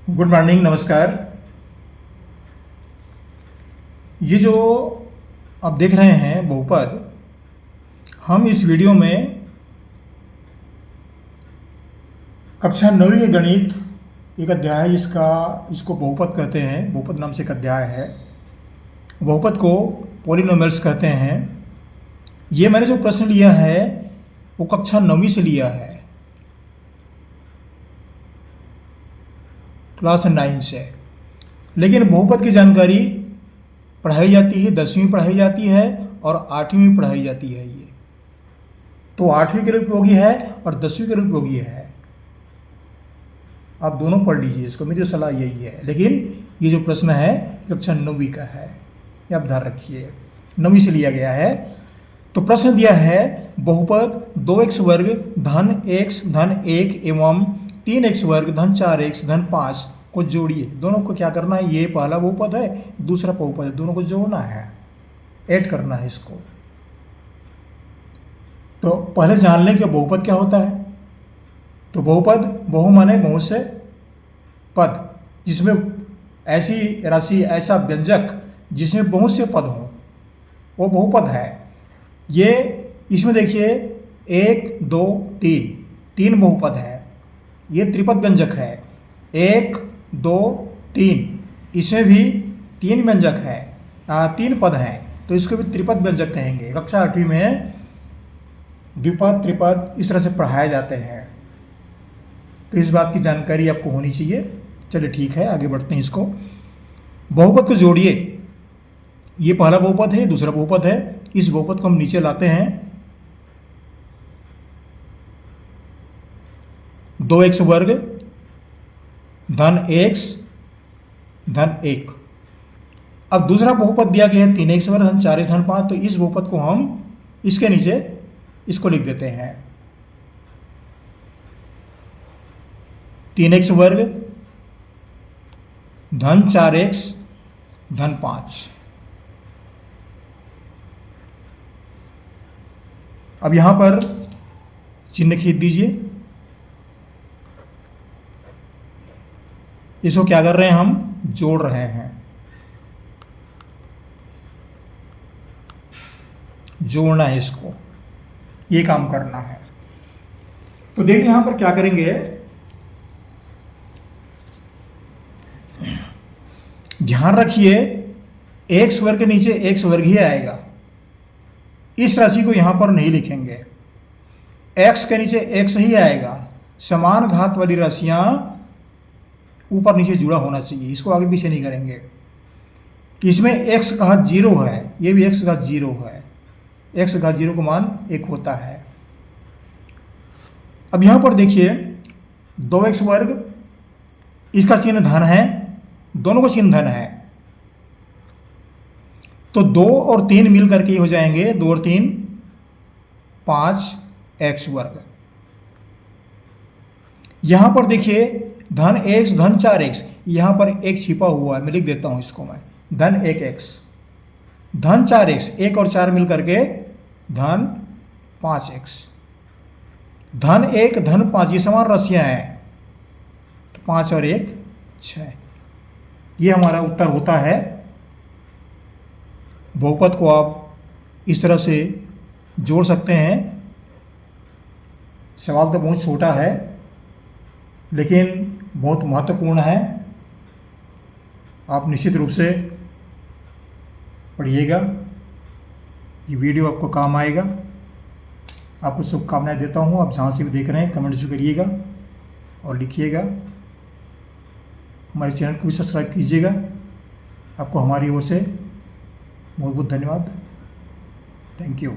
Good morning, नमस्कार। ये जो आप देख रहे हैं बहुपद, हम इस वीडियो में कक्षा 9वीं के गणित एक अध्याय है इसको बहुपद कहते हैं। बहुपद नाम से एक अध्याय है। बहुपद को पॉलिनोमियल्स कहते हैं। ये मैंने जो प्रश्न लिया है वो कक्षा 9वीं से लिया है, क्लास 9 से। लेकिन बहुपद की जानकारी पढ़ाई जाती है, 10वीं में पढ़ाई जाती है और 8वीं में पढ़ाई जाती है। ये तो 8वीं के लिए उपयोगी है और 10वीं के लिए उपयोगी है। आप दोनों पढ़ लीजिए इसको, मेरी सलाह यही है। लेकिन ये जो प्रश्न है कक्षा 9वीं का है, ये आप ध्यान रखिए, 9वीं से लिया गया है। तो प्रश्न दिया है बहुपद 2x वर्ग धन x धन 1 एवं 3x वर्ग धन 4x धन 5 को जोड़िए। दोनों को क्या करना है? ये पहला बहुपद है, दूसरा बहुपद है, दोनों को जोड़ना है, ऐड करना है इसको। तो पहले जान लें कि बहुपद क्या होता है। तो बहुपद, बहु माने बहुत से पद, जिसमें ऐसी राशि, ऐसा व्यंजक जिसमें बहुत से पद हों, वो बहुपद है। ये इसमें देखिए 1 2 3 तीन बहुपद है। ये त्रिपद व्यंजक है। 1 2 3 इसमें भी 3 व्यंजक है, 3 पद हैं, तो इसको भी त्रिपद व्यंजक कहेंगे। कक्षा 8वीं में द्विपद, त्रिपद इस तरह से पढ़ाए जाते हैं। तो इस बात की जानकारी आपको होनी चाहिए। चलिए ठीक है, आगे बढ़ते हैं। इसको बहुपद को जोड़िए। ये पहला बहुपद है, दूसरा बहुपद है। इस बहुपद को हम नीचे लाते हैं। 2x वर्ग धन x धन 1। अब दूसरा बहुपद दिया गया है 3x वर्ग धन 4x धन 5। तो इस बहुपद को हम इसके नीचे इसको लिख देते हैं, 3x वर्ग धन 4x धन 5। अब यहां पर चिन्ह खींच दीजिए। इसको क्या कर रहे हैं? हम जोड़ रहे हैं, जोड़ना है इसको, ये काम करना है। तो देखिए यहां पर क्या करेंगे, ध्यान रखिए x वर्ग के नीचे x वर्ग ही आएगा। इस राशि को यहां पर नहीं लिखेंगे, x के नीचे x ही आएगा। समान घात वाली राशियां ऊपर नीचे जुड़ा होना चाहिए, इसको आगे पीछे नहीं करेंगे। इसमें x घात 0 है, ये भी x घात 0 है। x घात 0 का मान 1 होता है। अब यहां पर देखिए 2x वर्ग, इसका चिन्ह धन है, दोनों का चिन्ह धन है। तो 2 और 3 मिल करके हो जाएंगे, 2 और 3 5x वर्ग। यहां पर देखिए धन x धन 4x, यहां पर एक छिपा हुआ है, मैं लिख देता हूं इसको, मैं धन 1x धन 4x, 1 और 4 मिल करके धन 5x। धन 1 धन 5 ये समान राशियां हैं, तो 5 और 1 6। ये हमारा उत्तर होता है। बहुपद को आप इस तरह से जोड़ सकते हैं। सवाल तो बहुत छोटा है लेकिन बहुत महत्वपूर्ण है। आप निश्चित रूप से पढ़िएगा, ये वीडियो आपको काम आएगा। आपको शुभकामनाएं देता हूँ। आप जहाँ से भी देख रहे हैं कमेंट्स भी करिएगा और लिखिएगा। हमारे चैनल को भी सब्सक्राइब कीजिएगा। आपको हमारी ओर से बहुत बहुत धन्यवाद। Thank you.